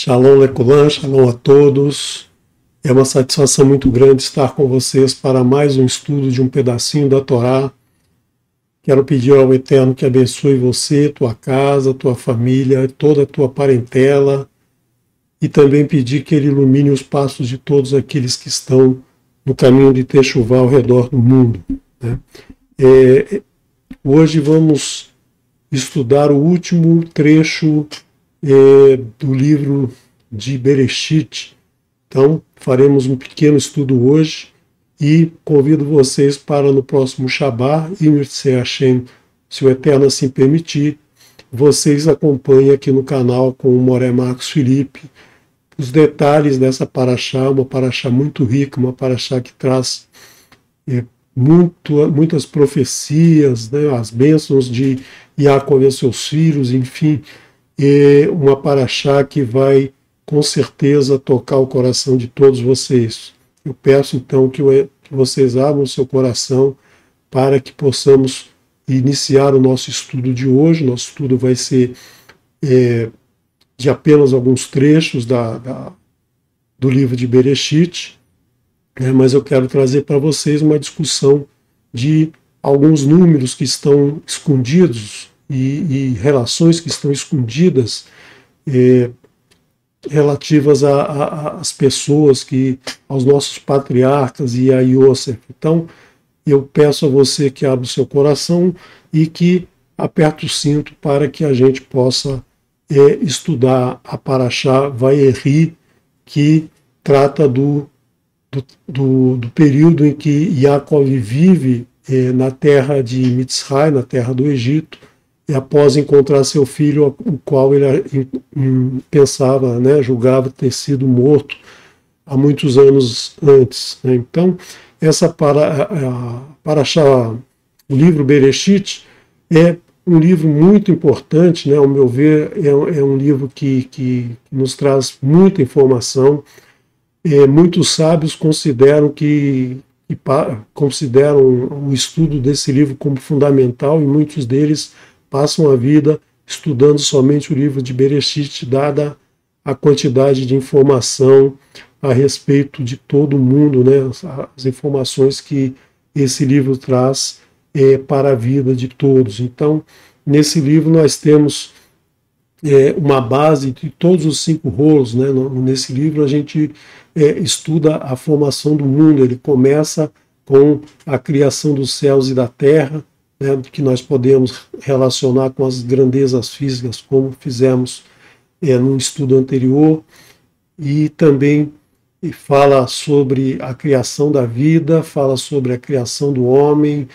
Shalom Leculan, shalom a todos. É uma satisfação muito grande estar com vocês para mais um estudo de um pedacinho da Torá. Quero pedir ao Eterno que abençoe você, tua casa, tua família, toda a tua parentela, e também pedir que Ele ilumine os passos de todos aqueles que estão no caminho de Techuvá ao redor do mundo, né? Hoje vamos estudar o último trecho do livro de Bereshit. Então, faremos um pequeno estudo hoje e convido vocês para no próximo Shabá, e Mircea Hashem, se o Eterno assim permitir, vocês acompanhem aqui no canal com o Moré Marcos Felipe os detalhes dessa paraxá, uma paraxá muito rica, uma paraxá que traz muitas profecias, né, as bênçãos de Yaakov e seus filhos, enfim, uma paraxá que vai com certeza tocar o coração de todos vocês. Eu peço então que vocês abram o seu coração para que possamos iniciar o nosso estudo de hoje. Nosso estudo vai ser de apenas alguns trechos do livro de Bereshit, mas eu quero trazer para vocês uma discussão de alguns números que estão escondidos e relações que estão escondidas relativas às pessoas, aos nossos patriarcas e a Yosef. Então, eu peço a você que abra o seu coração e que aperte o cinto para que a gente possa estudar a paraxá Vayeri, que trata do período em que Yaakov vive na terra de Mitzray, na terra do Egito, e após encontrar seu filho, o qual ele pensava, né, julgava ter sido morto há muitos anos antes, né? Então, essa paraxá, o livro Bereshit, é um livro muito importante, né, ao meu ver, é um livro que nos traz muita informação. Muitos sábios consideram o estudo desse livro como fundamental, e muitos deles passam a vida estudando somente o livro de Bereshit, dada a quantidade de informação a respeito de todo o mundo, né, as informações que esse livro traz para a vida de todos. Então, nesse livro nós temos uma base de todos os 5 rolos, né? Nesse livro a gente estuda a formação do mundo. Ele começa com a criação dos céus e da terra, né, que nós podemos relacionar com as grandezas físicas, como fizemos num estudo anterior, e também fala sobre a criação da vida, fala sobre a criação do homem,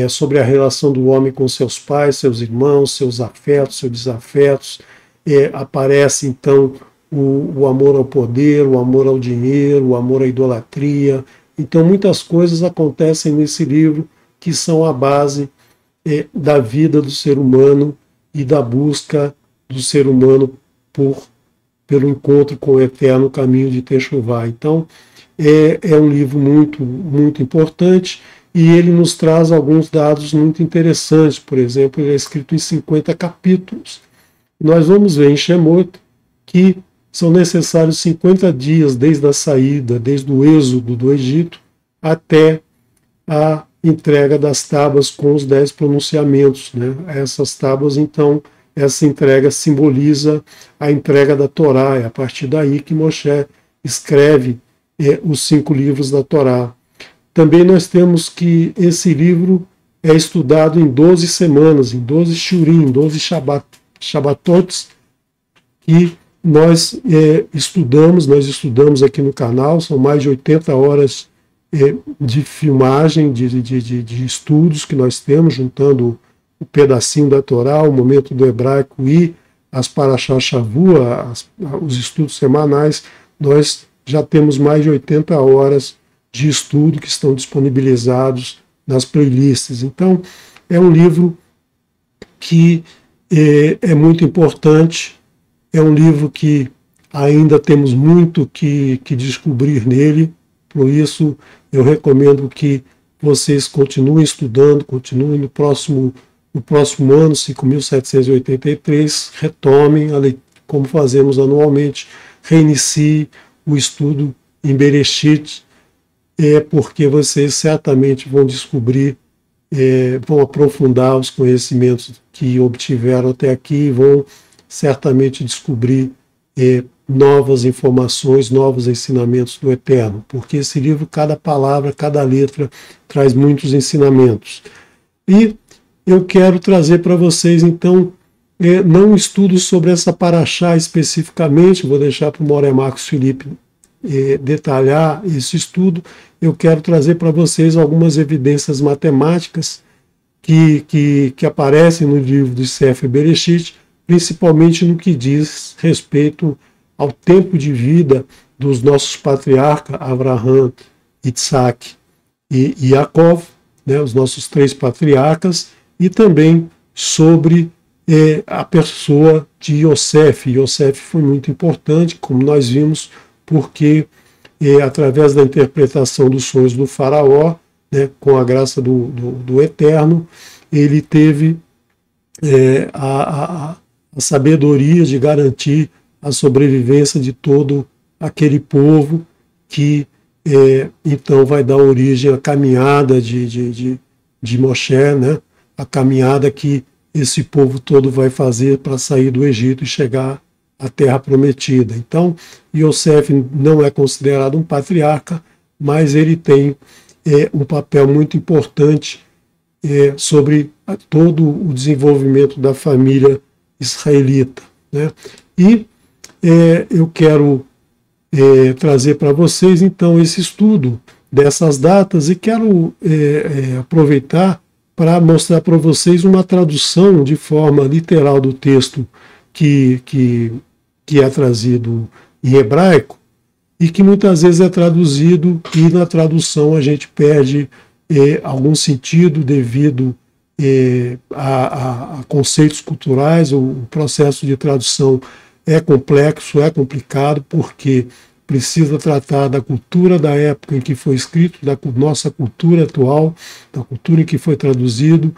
sobre a relação do homem com seus pais, seus irmãos, seus afetos, seus desafetos. Aparece então o amor ao poder, o amor ao dinheiro, o amor à idolatria. Então muitas coisas acontecem nesse livro que são a base da vida do ser humano e da busca do ser humano pelo encontro com o eterno caminho de Techuvá. Então é um livro muito, muito importante, e ele nos traz alguns dados muito interessantes. Por exemplo, ele é escrito em 50 capítulos. Nós vamos ver em Shemot que são necessários 50 dias desde a saída, desde o êxodo do Egito, até a entrega das tábuas com os 10 pronunciamentos, né? Essas tábuas, então, essa entrega simboliza a entrega da Torá. É a partir daí que Moshe escreve os 5 livros da Torá. Também nós temos que esse livro é estudado em 12 semanas, em 12 shurim, em 12 Shabbatots, que nós estudamos aqui no canal. São mais de 80 horas de filmagem, de estudos que nós temos, juntando o pedacinho da Torá, o momento do hebraico e as Parashá Shavua, os estudos semanais. Nós já temos mais de 80 horas de estudo que estão disponibilizados nas playlists. Então, é um livro que é muito importante, é um livro que ainda temos muito que descobrir nele. Por isso, eu recomendo que vocês continuem estudando, continuem no próximo ano, 5.783, retomem como fazemos anualmente, reinicie o estudo em Bereshit, porque vocês certamente vão descobrir, vão aprofundar os conhecimentos que obtiveram até aqui e vão certamente descobrir novas informações, novos ensinamentos do Eterno, porque esse livro, cada palavra, cada letra, traz muitos ensinamentos. E eu quero trazer para vocês, então, não um estudo sobre essa paraxá especificamente, vou deixar para o Moré Marcos Felipe detalhar esse estudo. Eu quero trazer para vocês algumas evidências matemáticas que aparecem no livro do Sefer Bereshit, principalmente no que diz respeito ao tempo de vida dos nossos patriarcas, Abraham, Isaac e Yaakov, né, os nossos 3 patriarcas, e também sobre a pessoa de Yosef. Yosef foi muito importante, como nós vimos, porque através da interpretação dos sonhos do faraó, né, com a graça do Eterno, ele teve a sabedoria de garantir a sobrevivência de todo aquele povo que então vai dar origem à caminhada de Moshe, né, a caminhada que esse povo todo vai fazer para sair do Egito e chegar à Terra Prometida. Então, Yosef não é considerado um patriarca, mas ele tem um papel muito importante sobre todo o desenvolvimento da família israelita, né? E eu quero trazer para vocês, então, esse estudo dessas datas e quero aproveitar para mostrar para vocês uma tradução de forma literal do texto que é trazido em hebraico e que muitas vezes é traduzido e na tradução a gente perde algum sentido devido a conceitos culturais. O processo de tradução é complexo, é complicado, porque precisa tratar da cultura da época em que foi escrito, da nossa cultura atual, da cultura em que foi traduzido,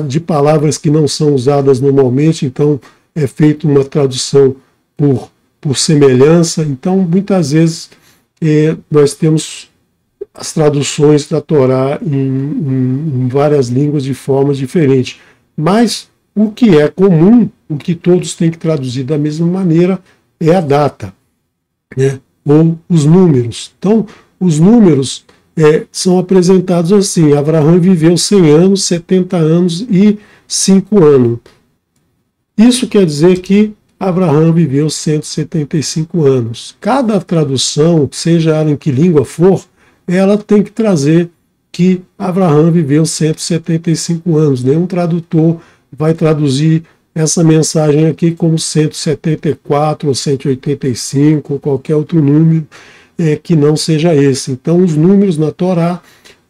de palavras que não são usadas normalmente, então é feita uma tradução por semelhança. Então, muitas vezes, nós temos as traduções da Torá em várias línguas de formas diferentes. Mas o que é comum, o que todos têm que traduzir da mesma maneira, é a data, né? Ou os números. Então, os números são apresentados assim: Abraão viveu 100 anos, 70 anos e 5 anos. Isso quer dizer que Abraão viveu 175 anos. Cada tradução, seja ela em que língua for, ela tem que trazer que Abraão viveu 175 anos. Nenhum tradutor vai traduzir essa mensagem aqui como 174 ou 185 ou qualquer outro número que não seja esse. Então, os números na Torá,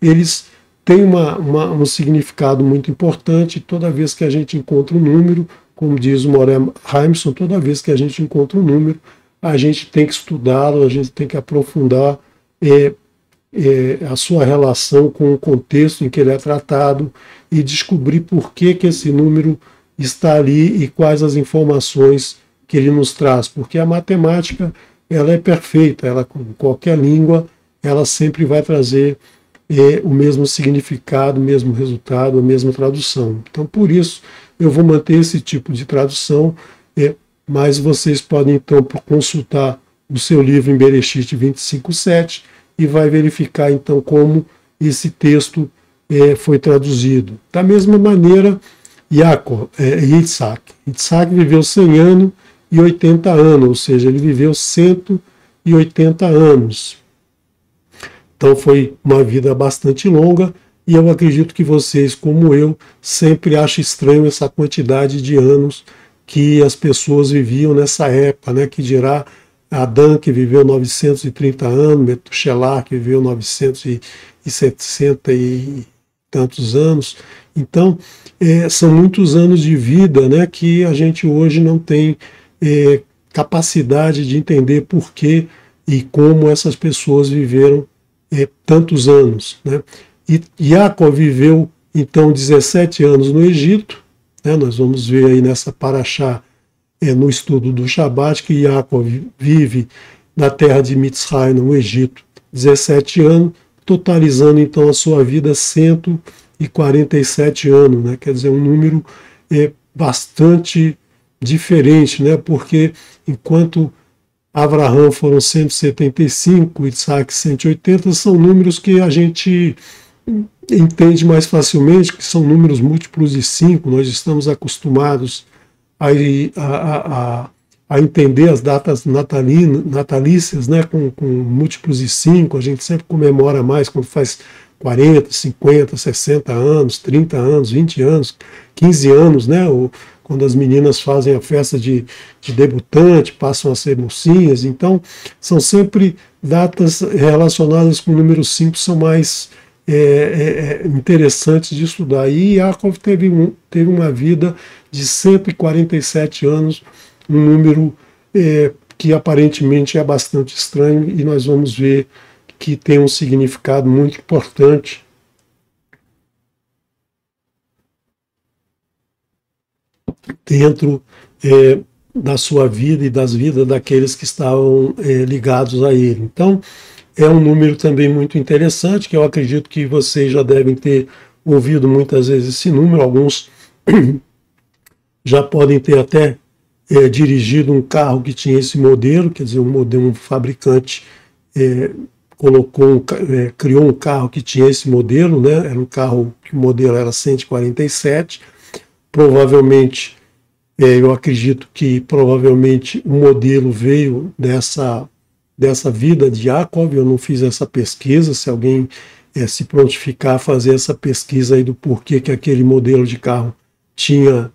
eles têm um significado muito importante. Toda vez que a gente encontra um número, como diz o Moré Haimson, toda vez que a gente encontra um número, a gente tem que estudá-lo, a gente tem que aprofundar a sua relação com o contexto em que ele é tratado e descobrir por que esse número está ali e quais as informações que ele nos traz, porque a matemática, ela é perfeita, ela, com qualquer língua, ela sempre vai trazer o mesmo significado, o mesmo resultado, a mesma tradução. Então, por isso, eu vou manter esse tipo de tradução, mas vocês podem, então, consultar o seu livro em Bereshit 25:7 e vai verificar, então, como esse texto foi traduzido. Da mesma maneira, Isaac. Isaac viveu 100 anos e 80 anos, ou seja, ele viveu 180 anos. Então foi uma vida bastante longa e eu acredito que vocês, como eu, sempre acham estranho essa quantidade de anos que as pessoas viviam nessa época, né? Que dirá Adão, que viveu 930 anos, Metushelá, que viveu 960 e tantos anos. Então, são muitos anos de vida, né, que a gente hoje não tem capacidade de entender por que e como essas pessoas viveram tantos anos, né? E Yaakov viveu, então, 17 anos no Egito, né? Nós vamos ver aí nessa paraxá no estudo do Shabat, que Yaakov vive na terra de Mitzrayim, no Egito, 17 anos, totalizando então a sua vida 147 anos, né? Quer dizer, um número bastante diferente, né? Porque enquanto Abraham foram 175, Isaac 180, são números que a gente entende mais facilmente, que são números múltiplos de 5. Nós estamos acostumados a entender as datas natalícias, né, com múltiplos de 5. A gente sempre comemora mais quando faz 40, 50, 60 anos, 30 anos, 20 anos, 15 anos, né? Quando as meninas fazem a festa de debutante, passam a ser mocinhas. Então, são sempre datas relacionadas com o número 5, são mais interessantes de estudar. E Yaakov teve uma vida de 147 anos, um número que aparentemente é bastante estranho, e nós vamos ver que tem um significado muito importante dentro da sua vida e das vidas daqueles que estavam ligados a ele. Então, é um número também muito interessante, que eu acredito que vocês já devem ter ouvido muitas vezes esse número. Alguns já podem ter até dirigido um carro que tinha esse modelo, quer dizer, um fabricante criou um carro que tinha esse modelo, né? Era um carro que o modelo era 147. Provavelmente, eu acredito que provavelmente o modelo veio dessa vida de Yaakov. Eu não fiz essa pesquisa. Se alguém se prontificar a fazer essa pesquisa aí do porquê que aquele modelo de carro tinha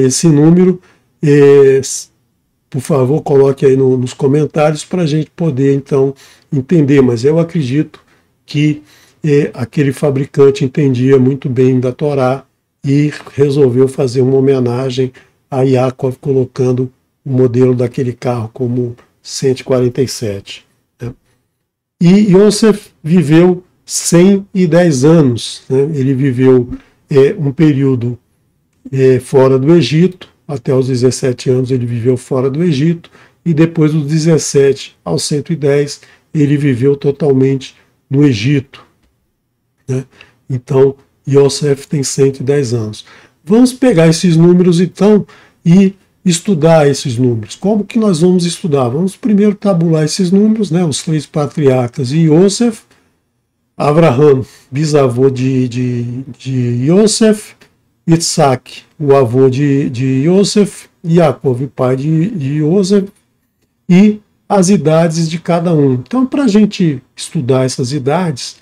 esse número, por favor, coloque aí nos comentários para a gente poder então entender. Mas eu acredito que aquele fabricante entendia muito bem da Torá e resolveu fazer uma homenagem a Yaakov, colocando o modelo daquele carro como 147. Né? E Yosef viveu 110 anos. Né? Ele viveu um período fora do Egito. Até os 17 anos ele viveu fora do Egito, e depois dos 17 aos 110 ele viveu totalmente no Egito. Né? Então, Yosef tem 110 anos. Vamos pegar esses números então e estudar esses números. Como que nós vamos estudar? Vamos primeiro tabular esses números, né? Os 3 patriarcas e Yosef, Abraham, bisavô de Yosef, Isaac, o avô de Yosef, Yaakov, o pai de Yosef, e as idades de cada um. Então, para a gente estudar essas idades,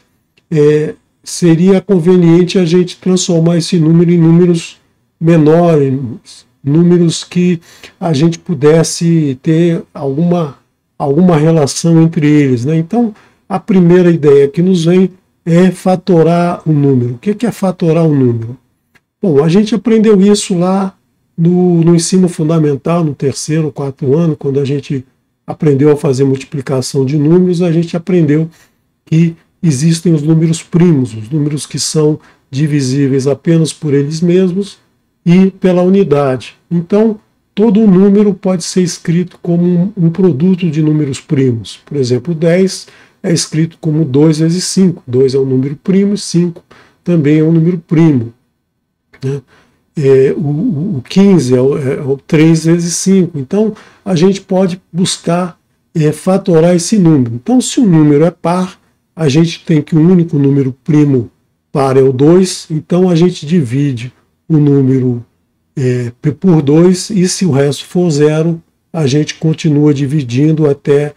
seria conveniente a gente transformar esse número em números menores, números que a gente pudesse ter alguma relação entre eles, né? Então, a primeira ideia que nos vem é fatorar o número. O que é fatorar um número? Bom, a gente aprendeu isso lá no ensino fundamental, no 3º, 4º ano, quando a gente aprendeu a fazer multiplicação de números. A gente aprendeu que existem os números primos, os números que são divisíveis apenas por eles mesmos e pela unidade. Então, todo número pode ser escrito como um produto de números primos. Por exemplo, 10 é escrito como 2 vezes 5. 2 é um número primo e 5 também é um número primo. Né? O 15 é o 3 vezes 5. Então, a gente pode buscar fatorar esse número. Então, se o número é par, a gente tem que o único número primo par é o 2, então a gente divide o número por 2, e se o resto for 0, a gente continua dividindo até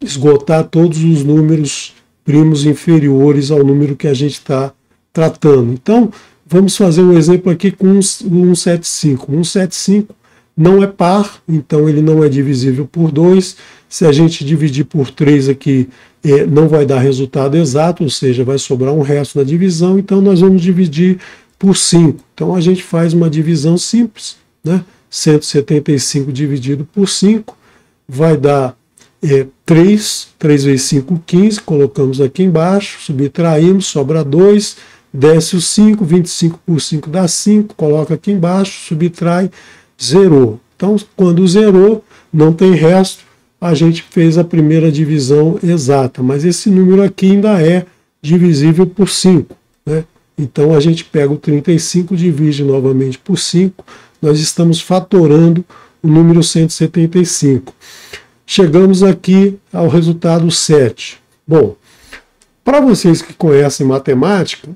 esgotar todos os números primos inferiores ao número que a gente está tratando. Então, vamos fazer um exemplo aqui com 175. 175 não é par, então ele não é divisível por 2. Se a gente dividir por 3 aqui, não vai dar resultado exato, ou seja, vai sobrar um resto da divisão, então nós vamos dividir por 5. Então a gente faz uma divisão simples, né? 175 dividido por 5 vai dar 3 vezes 5, 15, colocamos aqui embaixo, subtraímos, sobra 2, desce o 5, 25 por 5 dá 5, coloca aqui embaixo, subtrai, zerou. Então, quando zerou, não tem resto, a gente fez a primeira divisão exata, mas esse número aqui ainda é divisível por 5, né? Então a gente pega o 35, divide novamente por 5, nós estamos fatorando o número 175. Chegamos aqui ao resultado 7. Bom, para vocês que conhecem matemática,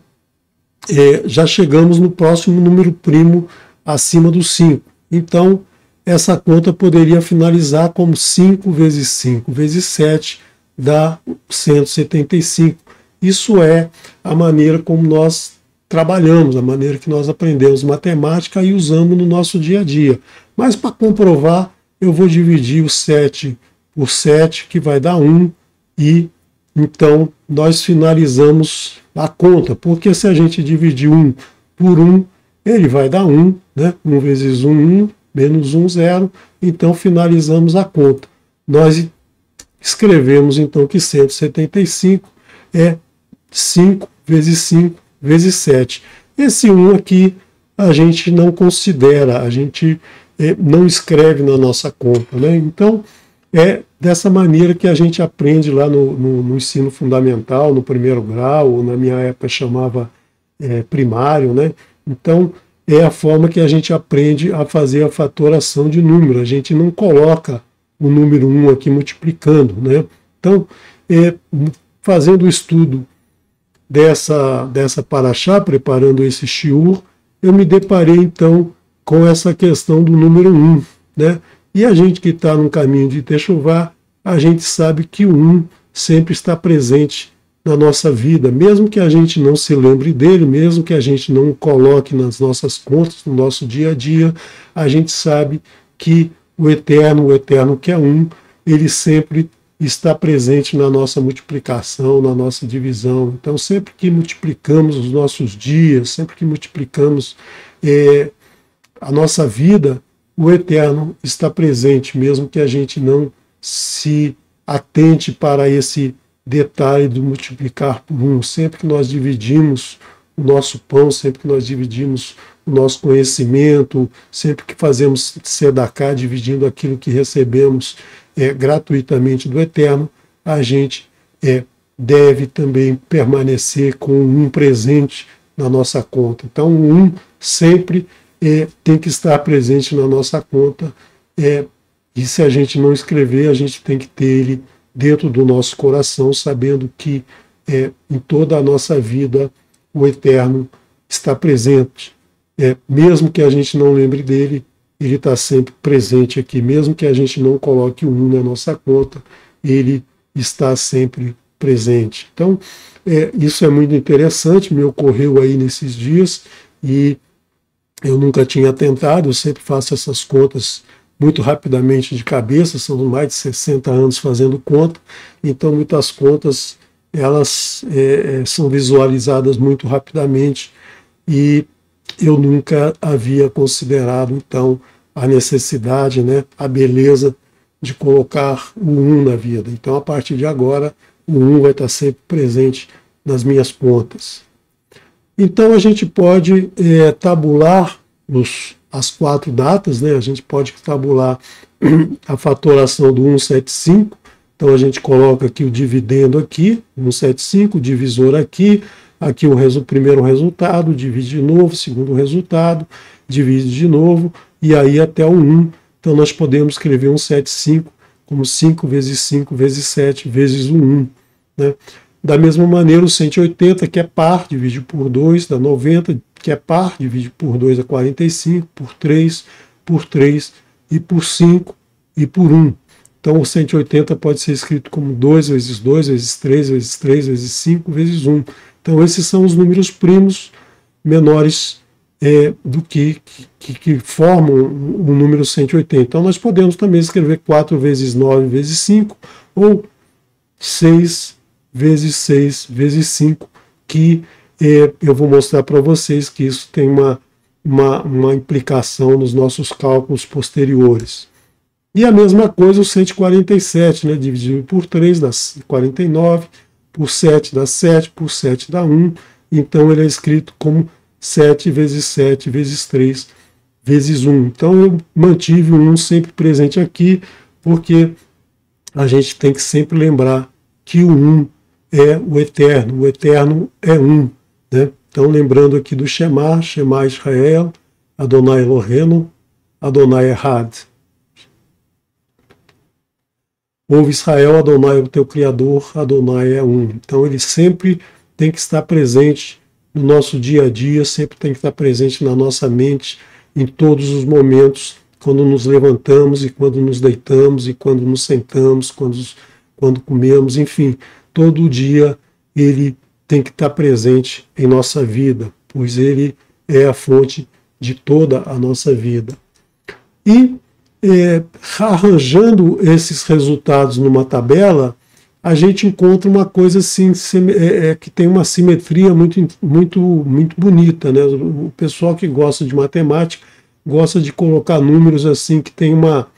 já chegamos no próximo número primo acima do 5. Então, essa conta poderia finalizar como 5 vezes 5 vezes 7 dá 175. Isso é a maneira como nós trabalhamos, a maneira que nós aprendemos matemática e usamos no nosso dia a dia. Mas para comprovar, eu vou dividir o 7 por 7, que vai dar 1, e então nós finalizamos a conta, porque se a gente dividir 1 por 1, ele vai dar 1, né? 1 vezes 1, 1, menos 1, 0, então finalizamos a conta. Nós escrevemos então que 175 é 5 vezes 5 vezes 7. Esse 1 aqui a gente não considera, a gente não escreve na nossa conta, né? Então é dessa maneira que a gente aprende lá no ensino fundamental, no primeiro grau, ou na minha época chamava primário, né? Então é a forma que a gente aprende a fazer a fatoração de número. A gente não coloca o número 1 aqui multiplicando, né? Então, fazendo o estudo dessa paraxá, preparando esse shiur, eu me deparei então com essa questão do número 1, né? E a gente que está no caminho de Techuvá, a gente sabe que o 1 sempre está presente na nossa vida, mesmo que a gente não se lembre dele, mesmo que a gente não o coloque nas nossas contas, no nosso dia a dia, a gente sabe que o eterno que é 1, ele sempre está presente na nossa multiplicação, na nossa divisão. Então, sempre que multiplicamos os nossos dias, sempre que multiplicamos a nossa vida, o eterno está presente, mesmo que a gente não se atente para esse detalhe do multiplicar por 1. Sempre que nós dividimos o nosso pão, sempre que nós dividimos o nosso conhecimento, sempre que fazemos tzedakah, dividindo aquilo que recebemos gratuitamente do Eterno, a gente deve também permanecer com um presente na nossa conta. Então, o 1 sempre tem que estar presente na nossa conta, e se a gente não escrever, a gente tem que ter ele dentro do nosso coração, sabendo que em toda a nossa vida o Eterno está presente. Mesmo que a gente não lembre dele, ele está sempre presente aqui. Mesmo que a gente não coloque o 1 na nossa conta, ele está sempre presente. Então, isso é muito interessante, me ocorreu aí nesses dias, e eu nunca tinha tentado, eu sempre faço essas contas muito rapidamente de cabeça, são mais de 60 anos fazendo conta, então muitas contas elas são visualizadas muito rapidamente, e eu nunca havia considerado então a necessidade, né, a beleza de colocar o 1 na vida. Então a partir de agora o 1 vai estar sempre presente nas minhas contas. Então a gente pode tabular as 4 datas, né? A gente pode tabular a fatoração do 175, então a gente coloca aqui o dividendo aqui, 175, o divisor aqui o primeiro resultado, divide de novo, segundo resultado, divide de novo, e aí até o 1. Então nós podemos escrever 175 como 5 vezes 5 vezes 7 vezes o 1, né? Da mesma maneira, o 180, que é par, divide por 2, dá 90, que é par, divide por 2, dá 45, por 3 e por 5 e por 1. Então o 180 pode ser escrito como 2 vezes 2 vezes 3 vezes 3 vezes 5 vezes 1. Então esses são os números primos menores do que formam o número 180. Então nós podemos também escrever 4 vezes 9 vezes 5, ou 6 vezes 6 vezes 5, que eu vou mostrar para vocês que isso tem uma implicação nos nossos cálculos posteriores. E a mesma coisa o 147, né? Dividido por 3 dá 49, por 7 dá 7, por 7 dá 1, então ele é escrito como 7 vezes 7 vezes 3, vezes 1. Então eu mantive o 1 sempre presente aqui, porque a gente tem que sempre lembrar que o 1 é o eterno é 1. Né? Então lembrando aqui do Shema Israel, Adonai Eloheinu, Adonai Echad. Ouve Israel, Adonai é o teu Criador, Adonai é 1. Então ele sempre tem que estar presente no nosso dia a dia, sempre tem que estar presente na nossa mente, em todos os momentos, quando nos levantamos e quando nos deitamos e quando nos sentamos, quando comemos, enfim, todo dia ele tem que estar presente em nossa vida, pois ele é a fonte de toda a nossa vida. E arranjando esses resultados numa tabela, a gente encontra uma coisa assim, que tem uma simetria muito bonita. Né? O pessoal que gosta de matemática gosta de colocar números assim que tem uma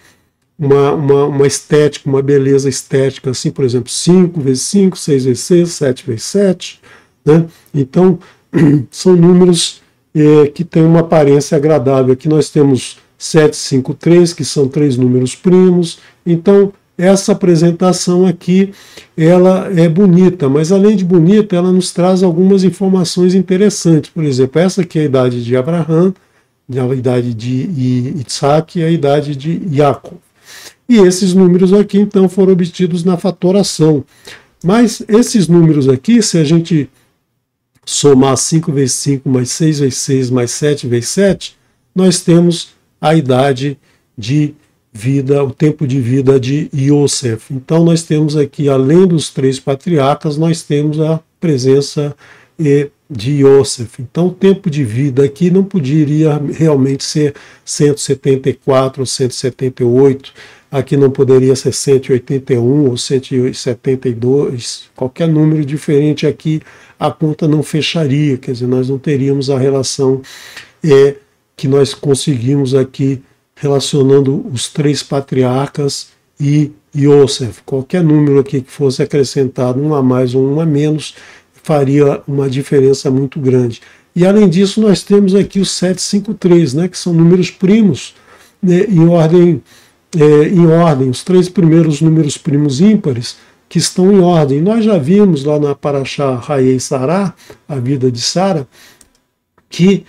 estética, uma beleza estética, assim, por exemplo, 5 vezes 5, 6 vezes 6, 7 vezes 7. Né? Então, são números que têm uma aparência agradável. Aqui nós temos 7, 5, 3, que são 3 números primos. Então, essa apresentação aqui, ela é bonita, mas além de bonita, ela nos traz algumas informações interessantes. Por exemplo, essa aqui é a idade de Abraham, a idade de Isaac e a idade de Jacob. E esses números aqui, então, foram obtidos na fatoração. Mas esses números aqui, se a gente somar 5 vezes 5, mais 6 vezes 6, mais 7 vezes 7, nós temos a idade de vida, o tempo de vida de Yosef. Então nós temos aqui, além dos 3 patriarcas, nós temos a presença de Yosef. Então o tempo de vida aqui não poderia realmente ser 174 ou 178, aqui não poderia ser 181 ou 172, qualquer número diferente aqui a conta não fecharia, quer dizer, nós não teríamos a relação que nós conseguimos aqui relacionando os 3 patriarcas e Yosef. Qualquer número aqui que fosse acrescentado, um a mais ou um a menos, faria uma diferença muito grande. E além disso, nós temos aqui os 753, né, que são números primos, né, em ordem, os 3 primeiros números primos ímpares, que estão em ordem. Nós já vimos lá na Parashá Hayei Sará, a vida de Sara, que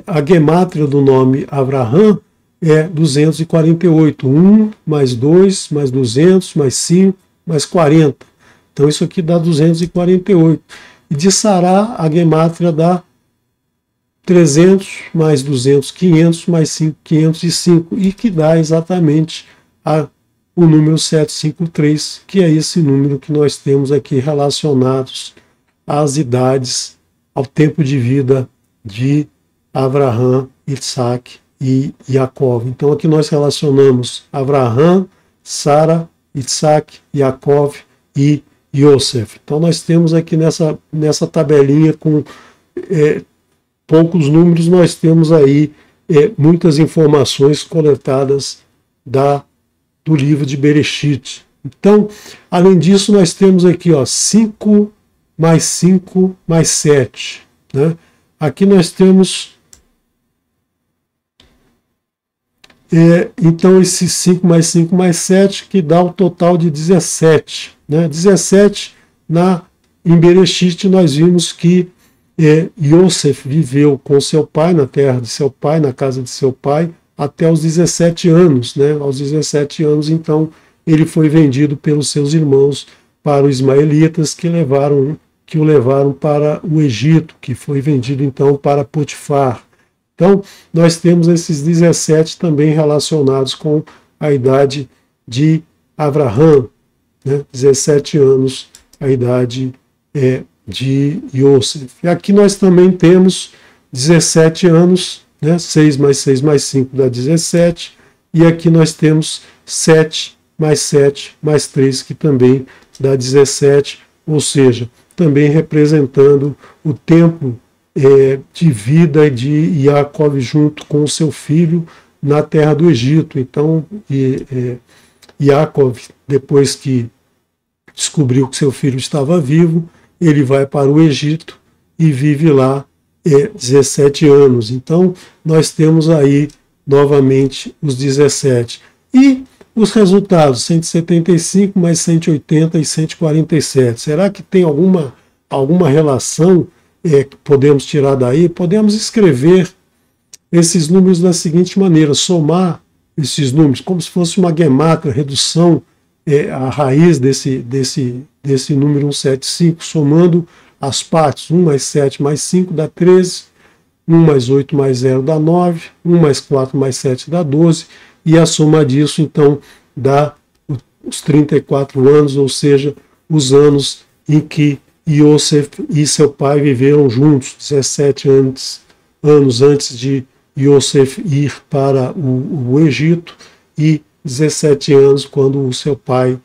a gemátria do nome Avraham é 248, 1 mais 2 mais 200 mais 5 mais 40. Então isso aqui dá 248. E de Sará, a gemátria dá 300 mais 200, 500 mais 5, 505, e que dá exatamente o número 753, que é esse número que nós temos aqui relacionados às idades, ao tempo de vida de Avraham, Isaac e Jacob. Então aqui nós relacionamos Avraham, Sara, Isaac, Jacob e Yosef. Então nós temos aqui nessa tabelinha com poucos números, nós temos aí muitas informações coletadas do livro de Bereshit. Então, além disso, nós temos aqui 5 mais 5 mais 7. Né? Aqui nós temos então esse 5 mais 5 mais 7, que dá o total de 17. Né? 17, em Bereshit, nós vimos que Yosef viveu com seu pai, na terra de seu pai, na casa de seu pai, até os 17 anos. Né? Aos 17 anos, então, ele foi vendido pelos seus irmãos para os ismaelitas, que o levaram para o Egito, que foi vendido, então, para Potifar. Então, nós temos esses 17 também relacionados com a idade de Avraham, né? 17 anos, a idade de Yosef. E aqui nós também temos 17 anos, né? 6 mais 6 mais 5 dá 17, e aqui nós temos 7 mais 7 mais 3, que também dá 17, ou seja, também representando o tempo de vida de Jacob junto com o seu filho na terra do Egito. Então, Jacob, depois que descobriu que seu filho estava vivo, ele vai para o Egito e vive lá 17 anos. Então, nós temos aí novamente os 17. E os resultados, 175 mais 180 e 147. Será que tem alguma relação que podemos tirar daí? Podemos escrever esses números da seguinte maneira, somar esses números, como se fosse uma gemátria, redução, a raiz desse número 175, somando as partes, 1 mais 7 mais 5 dá 13, 1 mais 8 mais 0 dá 9, 1 mais 4 mais 7 dá 12, e a soma disso, então, dá os 34 anos, ou seja, os anos em que Yosef e seu pai viveram juntos, 17 anos antes de Yosef ir para o Egito e 17 anos quando o seu pai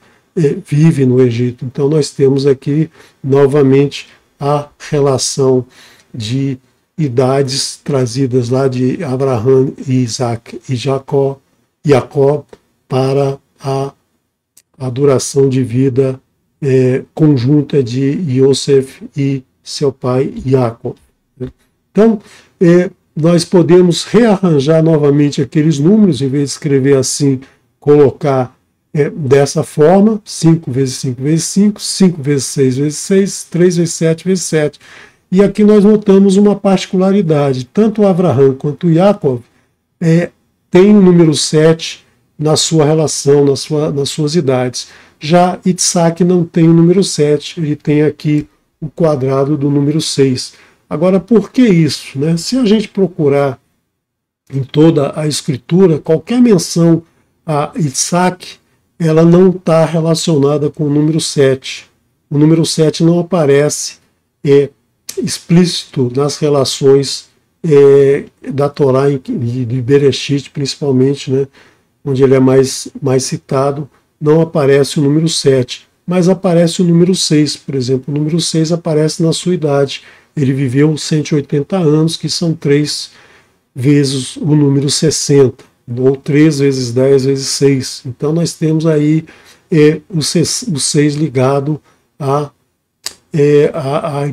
vive no Egito. Então nós temos aqui novamente a relação de idades trazidas lá de Abraão, Isaac e Jacó para a duração de vida conjunta de Yosef e seu pai Jacob. Então, nós podemos rearranjar novamente aqueles números, em vez de escrever assim, colocar dessa forma, 5 vezes 5 vezes 5, 5 vezes 6 vezes 6, 3 vezes 7 vezes 7. E aqui nós notamos uma particularidade, tanto Abraão quanto Jacob tem o número 7 na sua relação, nas suas idades. Já Isaac não tem o número 7, ele tem aqui o quadrado do número 6. Agora, por que isso? Né? Se a gente procurar em toda a escritura, qualquer menção a Isaac, ela não está relacionada com o número 7. O número 7 não aparece explícito nas relações da Torá e de Bereshit, principalmente, né? Onde ele é mais citado, não aparece o número 7, mas aparece o número 6, por exemplo. O número 6 aparece na sua idade. Ele viveu 180 anos, que são 3 vezes o número 60, ou 3 vezes 10 vezes 6. Então nós temos aí o 6 ligado a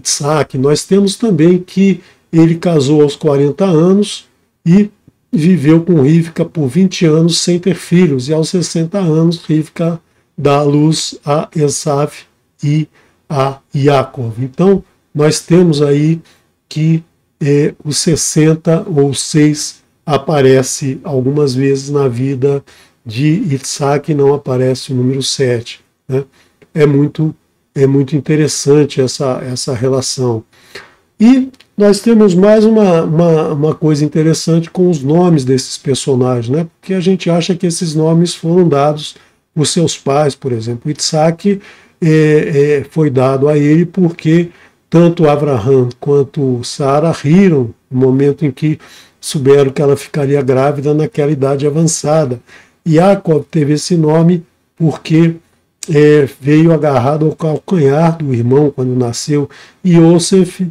Isaac. Nós temos também que ele casou aos 40 anos e viveu com Rivka por 20 anos sem ter filhos, e aos 60 anos Rivka dá à luz a Esav e a Jacob. Então, nós temos aí que o 60 ou 6 aparece algumas vezes na vida de Isaac, não aparece o número 7. Né? É muito interessante essa relação. E nós temos mais uma coisa interessante com os nomes desses personagens, né? Porque a gente acha que esses nomes foram dados por seus pais, por exemplo. Isaac foi dado a ele porque tanto Abraão quanto Sara riram no momento em que souberam que ela ficaria grávida naquela idade avançada. E Jacob teve esse nome porque veio agarrado ao calcanhar do irmão quando nasceu, e Yosef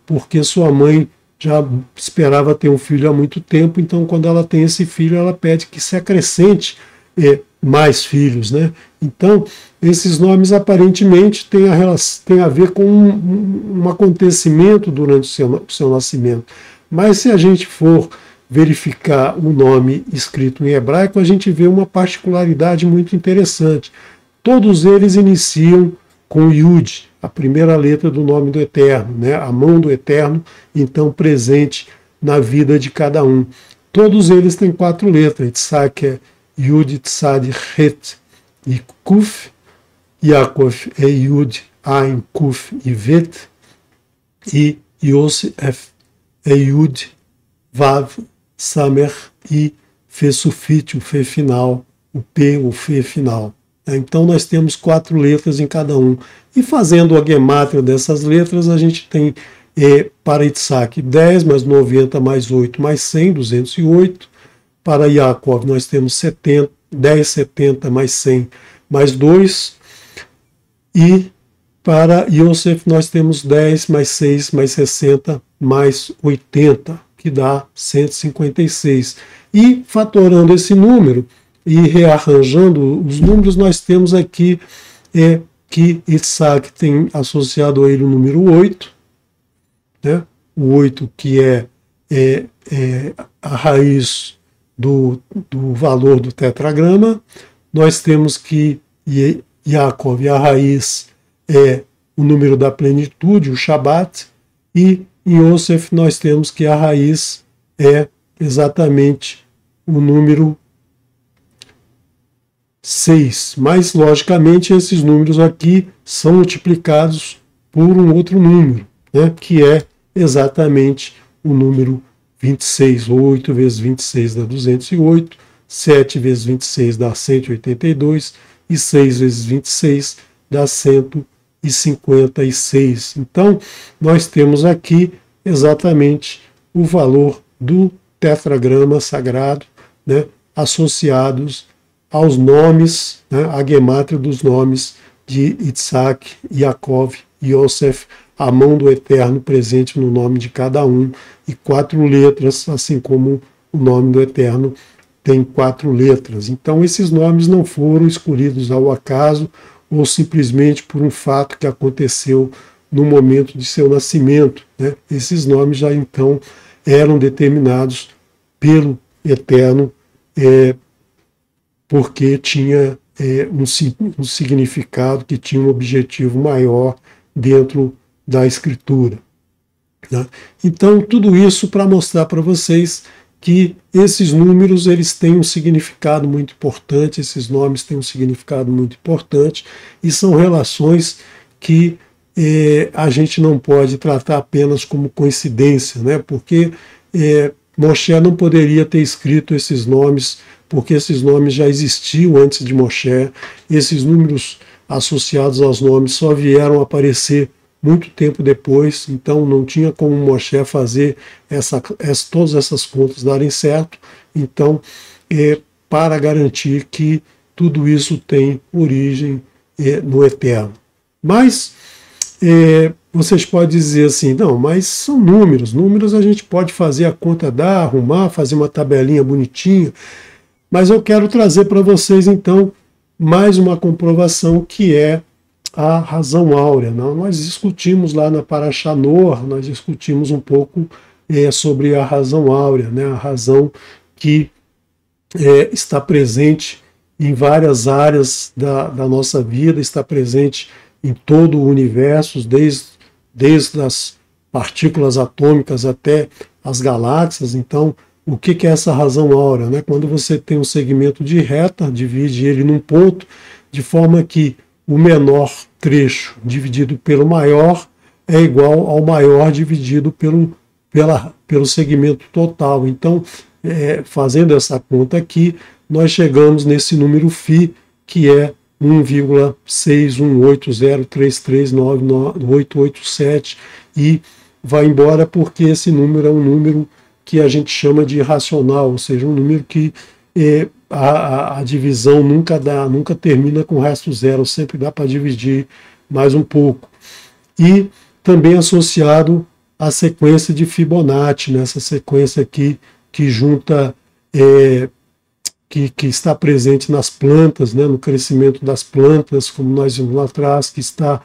porque sua mãe já esperava ter um filho há muito tempo, então quando ela tem esse filho, ela pede que se acrescente mais filhos. Né? Então, esses nomes aparentemente têm a ver com um acontecimento durante o seu nascimento. Mas se a gente for verificar o nome escrito em hebraico, a gente vê uma particularidade muito interessante. Todos eles iniciam com Yud, a primeira letra do nome do Eterno, né? A mão do Eterno, então presente na vida de cada um. Todos eles têm 4 letras. Isaac é Yud, Tzad, Het e Kuf. Yaakov é Yud, Ain, Kuf e Vet. E Yosef é Yud, Vav, Samer e Fe sufite, o Fe final, o P, o Fe final. Então nós temos 4 letras em cada um. E fazendo a gemátria dessas letras, a gente tem para Isaac 10 mais 90 mais 8 mais 100, 208. Para Jacob nós temos 10, 70 mais 100 mais 2. E para Yosef nós temos 10 mais 6 mais 60 mais 80, que dá 156. E fatorando esse número e rearranjando os números, nós temos aqui que Isaac tem associado a ele o número 8, né? o 8 que é a raiz do valor do tetragrama. Nós temos que Yaakov, a raiz é o número da plenitude, o Shabat, e em Yosef nós temos que a raiz é exatamente o número 6. Mas, logicamente, esses números aqui são multiplicados por um outro número, né, que é exatamente o número 26. 8 vezes 26 dá 208, 7 vezes 26 dá 182 e 6 vezes 26 dá 156. Então, nós temos aqui exatamente o valor do tetragrama sagrado, né, associados aos nomes, né, a gemátria dos nomes de Yitzhak, Yaakov e Yosef, a mão do Eterno presente no nome de cada um, e 4 letras, assim como o nome do Eterno tem 4 letras. Então esses nomes não foram escolhidos ao acaso ou simplesmente por um fato que aconteceu no momento de seu nascimento, né? Esses nomes já então eram determinados pelo Eterno, porque tinha um significado, que tinha um objetivo maior dentro da Escritura, né? Então tudo isso para mostrar para vocês que esses números eles têm um significado muito importante, esses nomes têm um significado muito importante, e são relações que a gente não pode tratar apenas como coincidência, né? Porque Moshe não poderia ter escrito esses nomes, porque esses nomes já existiam antes de Moshe. Esses números associados aos nomes só vieram aparecer muito tempo depois, então não tinha como Moshe fazer todas essas contas darem certo. Então, para garantir que tudo isso tem origem no Eterno. Mas vocês podem dizer assim, não, mas são números. Números a gente pode fazer a conta dar, arrumar, fazer uma tabelinha bonitinha. Mas eu quero trazer para vocês, então, mais uma comprovação, que é a razão áurea. Nós discutimos lá na Parashá Noach, nós discutimos um pouco sobre a razão áurea, né? A razão que está presente em várias áreas da nossa vida, está presente em todo o universo, desde as partículas atômicas até as galáxias. Então, o que é essa razão áurea, né? Quando você tem um segmento de reta, divide ele num ponto, de forma que o menor trecho dividido pelo maior é igual ao maior dividido pelo segmento total. Então, fazendo essa conta aqui, nós chegamos nesse número φ, que é 1,61803399887, e vai embora porque esse número é um número que a gente chama de irracional, ou seja, um número que a divisão nunca termina com o resto zero, sempre dá para dividir mais um pouco. E também associado à sequência de Fibonacci, nessa sequência aqui que junta, que está presente nas plantas, né, no crescimento das plantas, como nós vimos lá atrás, que está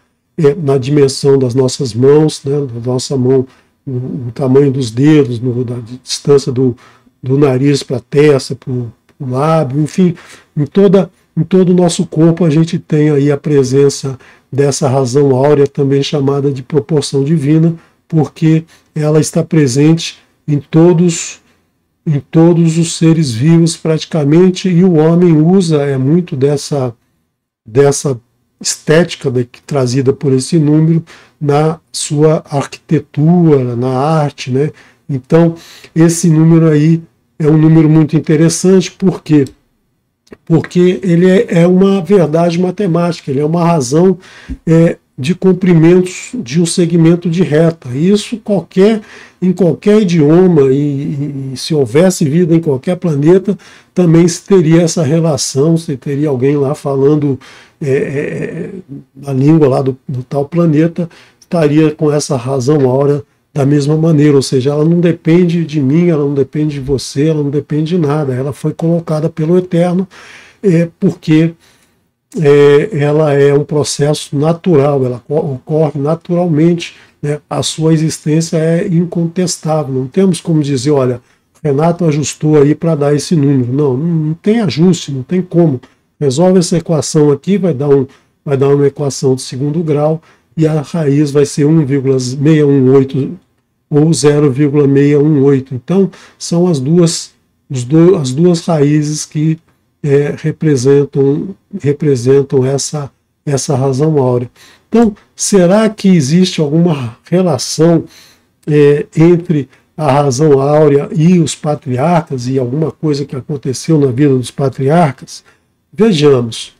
na dimensão das nossas mãos, né, da nossa mão, o tamanho dos dedos, da distância do nariz para a testa, para o lábio, enfim, em todo o nosso corpo a gente tem aí a presença dessa razão áurea, também chamada de proporção divina, porque ela está presente em todos os seres vivos praticamente, e o homem usa muito dessa estética trazida por esse número na sua arquitetura, na arte, né? Então, esse número aí é um número muito interessante, por quê? Porque ele é uma verdade matemática, ele é uma razão de comprimentos de um segmento de reta. Isso em qualquer idioma, e se houvesse vida em qualquer planeta, também se teria essa relação, se teria alguém lá falando a língua lá do tal planeta, estaria com essa razão áurea da mesma maneira, ou seja, ela não depende de mim, ela não depende de você, ela não depende de nada, ela foi colocada pelo Eterno, porque ela é um processo natural, ela ocorre naturalmente né, a sua existência é incontestável. Não temos como dizer, olha, Renato ajustou aí para dar esse número. Não tem ajuste, não tem como. Resolve essa equação aqui, vai dar uma equação de segundo grau e a raiz vai ser 1,618 ou 0,618. Então, são as duas raízes que representam essa razão áurea. Então, será que existe alguma relação entre a razão áurea e os patriarcas e alguma coisa que aconteceu na vida dos patriarcas? Vejamos.